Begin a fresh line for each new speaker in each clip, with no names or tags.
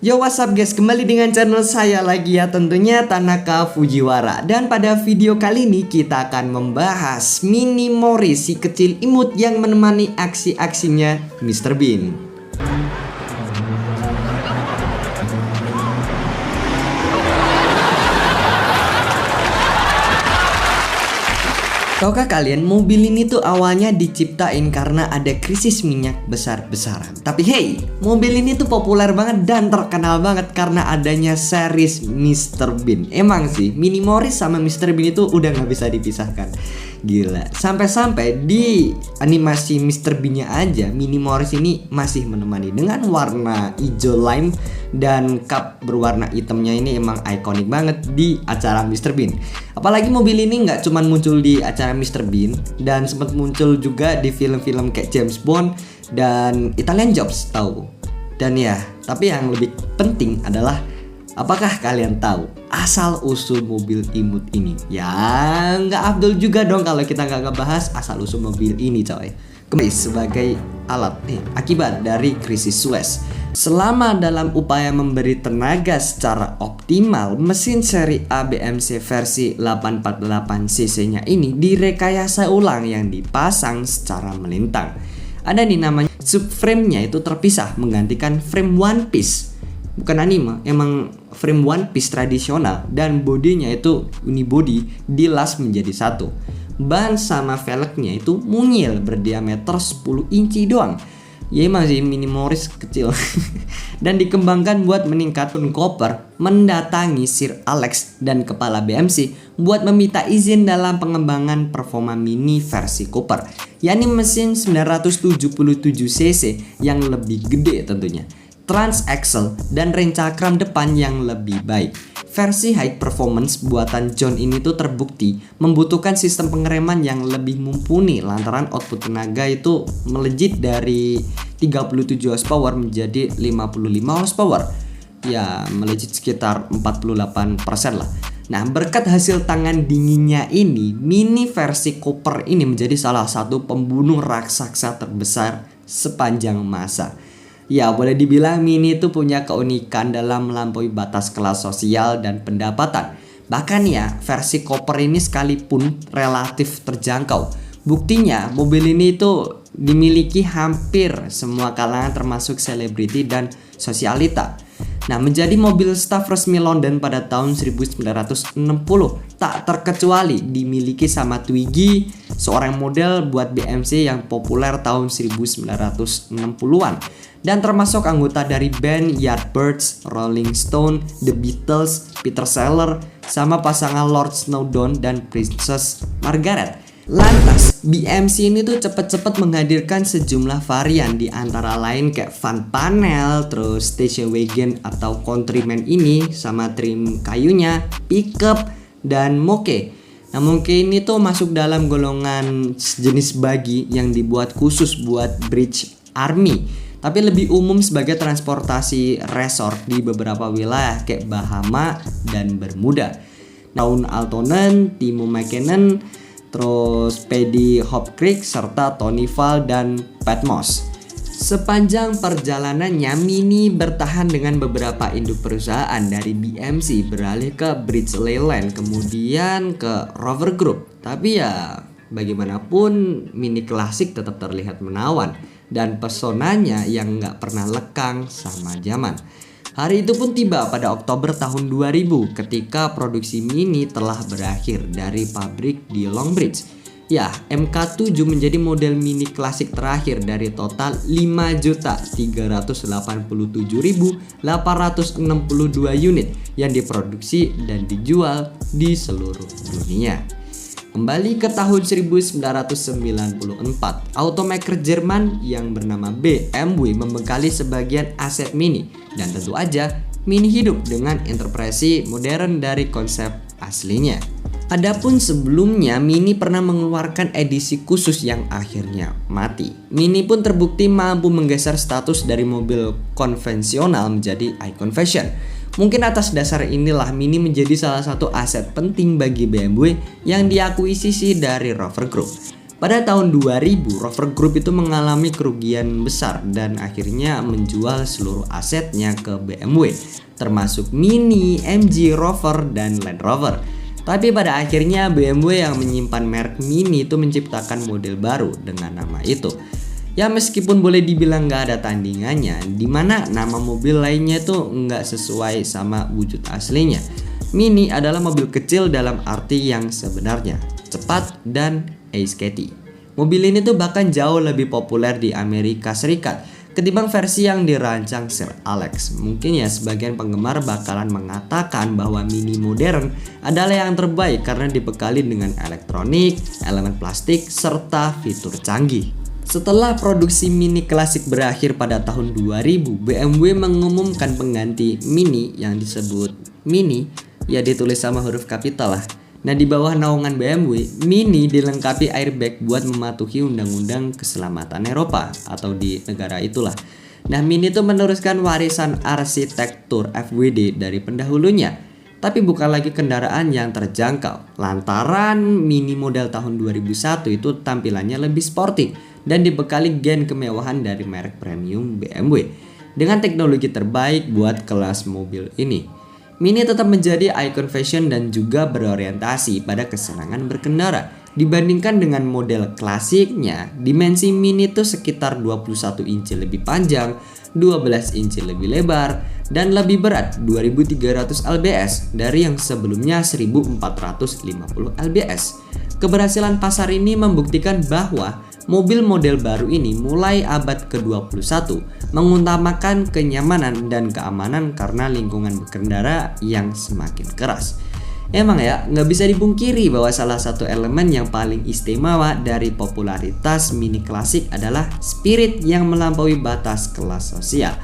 Yo, what's up guys, kembali dengan channel saya lagi ya, tentunya Tanaka Fujiwara. Dan pada video kali ini kita akan membahas Mini Mori, si kecil imut yang menemani aksi-aksinya Mr. Bean. Tahukah kalian, mobil ini tuh awalnya diciptain karena ada krisis minyak besar-besaran. Tapi hey, mobil ini tuh populer banget dan terkenal banget karena adanya series Mr. Bean. Emang sih, Mini Morris sama Mr. Bean itu udah gak bisa dipisahkan. Gila, sampai-sampai di animasi Mr. Bean-nya aja, Mini Morris ini masih menemani dengan warna hijau lime dan cup berwarna hitamnya ini emang ikonik banget di acara Mr. Bean. Apalagi mobil ini nggak cuma muncul di acara Mr. Bean dan sempat muncul juga di film-film kayak James Bond dan Italian Jobs tahu. Dan ya, tapi yang lebih penting adalah, apakah kalian tahu asal usul mobil imut ini? Ya nggak afdol juga dong kalau kita nggak ngebahas asal usul mobil ini, coy. Kembali sebagai alat akibat dari krisis Suez. Selama dalam upaya memberi tenaga secara optimal, mesin seri A BMC versi 848cc-nya ini direkayasa ulang yang dipasang secara melintang. Ada nih namanya subframe-nya itu terpisah menggantikan frame one piece. Bukan anime, emang frame one piece tradisional, dan bodinya itu unibody dilas menjadi satu. Ban sama velgnya itu mungil berdiameter 10 inci doang. Ya emang sih Mini Morris kecil. Dan dikembangkan buat meningkatkan Cooper mendatangi Sir Alex dan kepala BMC buat meminta izin dalam pengembangan performa Mini versi Cooper, yakni mesin 977cc yang lebih gede tentunya, trans axle dan rem cakram depan yang lebih baik. Versi high performance buatan John ini tuh terbukti membutuhkan sistem pengereman yang lebih mumpuni lantaran output tenaga itu melejit dari 37 horsepower menjadi 55 horsepower. Ya, melejit sekitar 48% lah. Nah, berkat hasil tangan dinginnya ini, Mini versi Cooper ini menjadi salah satu pembunuh raksasa terbesar sepanjang masa. Ya, boleh dibilang Mini itu punya keunikan dalam melampaui batas kelas sosial dan pendapatan. Bahkan ya, versi Cooper ini sekalipun relatif terjangkau. Buktinya, mobil ini itu dimiliki hampir semua kalangan termasuk selebriti dan sosialita. Nah, menjadi mobil staf resmi London pada tahun 1960, tak terkecuali dimiliki sama Twiggy, seorang model buat BMC yang populer tahun 1960-an. Dan termasuk anggota dari band Yardbirds, Rolling Stone, The Beatles, Peter Sellers, sama pasangan Lord Snowdon dan Princess Margaret. Lantas, BMC ini tuh cepet-cepet menghadirkan sejumlah varian, di antara lain kayak van panel, terus station wagon atau countryman ini sama trim kayunya, pickup, dan moke. Nah, moke ini tuh masuk dalam golongan jenis buggy yang dibuat khusus buat British Army, tapi lebih umum sebagai transportasi resort di beberapa wilayah kayak Bahama dan Bermuda. Daun Altonen, Timo Mackinnon, terus Paddy Hopkirk, serta Tony Val dan Patmos. Sepanjang perjalanannya, Mini bertahan dengan beberapa induk perusahaan, dari BMC beralih ke British Leyland, kemudian ke Rover Group. Tapi ya bagaimanapun Mini klasik tetap terlihat menawan dan pesonanya yang gak pernah lekang sama zaman. Hari itu pun tiba pada Oktober tahun 2000 ketika produksi Mini telah berakhir dari pabrik di Longbridge. Ya, MK7 menjadi model Mini klasik terakhir dari total 5.387.862 unit yang diproduksi dan dijual di seluruh dunia. Kembali ke tahun 1994, automaker Jerman yang bernama BMW membekali sebagian aset Mini, dan tentu aja Mini hidup dengan interpretasi modern dari konsep aslinya. Adapun sebelumnya, Mini pernah mengeluarkan edisi khusus yang akhirnya mati. Mini pun terbukti mampu menggeser status dari mobil konvensional menjadi icon fashion. Mungkin atas dasar inilah Mini menjadi salah satu aset penting bagi BMW yang diakuisisi dari Rover Group. Pada tahun 2000, Rover Group itu mengalami kerugian besar dan akhirnya menjual seluruh asetnya ke BMW, termasuk Mini, MG, Rover, dan Land Rover. Tapi pada akhirnya BMW yang menyimpan merek Mini itu menciptakan model baru dengan nama itu. Ya meskipun boleh dibilang gak ada tandingannya, dimana nama mobil lainnya itu nggak sesuai sama wujud aslinya. Mini adalah mobil kecil dalam arti yang sebenarnya, cepat dan aesthetic. Mobil ini tuh bahkan jauh lebih populer di Amerika Serikat ketimbang versi yang dirancang Sir Alex. Mungkin ya sebagian penggemar bakalan mengatakan bahwa Mini modern adalah yang terbaik karena dibekali dengan elektronik, elemen plastik, serta fitur canggih. Setelah produksi Mini klasik berakhir pada tahun 2000, BMW mengumumkan pengganti Mini yang disebut Mini, ya ditulis sama huruf kapital lah. Nah di bawah naungan BMW, Mini dilengkapi airbag buat mematuhi undang-undang keselamatan Eropa atau di negara itulah. Nah Mini itu meneruskan warisan arsitektur FWD dari pendahulunya, tapi bukan lagi kendaraan yang terjangkau. Lantaran Mini model tahun 2001 itu tampilannya lebih sporty dan dibekali gen kemewahan dari merek premium BMW dengan teknologi terbaik buat kelas mobil ini. Mini tetap menjadi ikon fashion dan juga berorientasi pada kesenangan berkendara. Dibandingkan dengan model klasiknya, dimensi Mini itu sekitar 21 inci lebih panjang, 12 inci lebih lebar, dan lebih berat 2300 lbs dari yang sebelumnya 1450 lbs. Keberhasilan pasar ini membuktikan bahwa mobil model baru ini mulai abad ke-21 mengutamakan kenyamanan dan keamanan karena lingkungan berkendara yang semakin keras. Emang ya, nggak bisa dipungkiri bahwa salah satu elemen yang paling istimewa dari popularitas Mini klasik adalah spirit yang melampaui batas kelas sosial.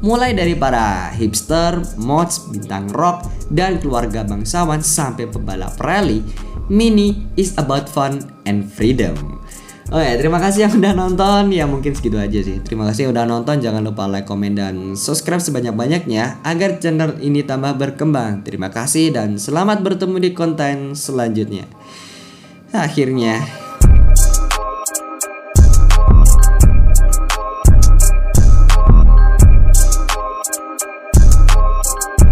Mulai dari para hipster, mods, bintang rock, dan keluarga bangsawan sampai pebalap rally, Mini is about fun and freedom. Oh ya, terima kasih yang udah nonton. Ya mungkin segitu aja sih. Terima kasih yang udah nonton. Jangan lupa like, komen, dan subscribe sebanyak-banyaknya agar channel ini tambah berkembang. Terima kasih dan selamat bertemu di konten selanjutnya. Akhirnya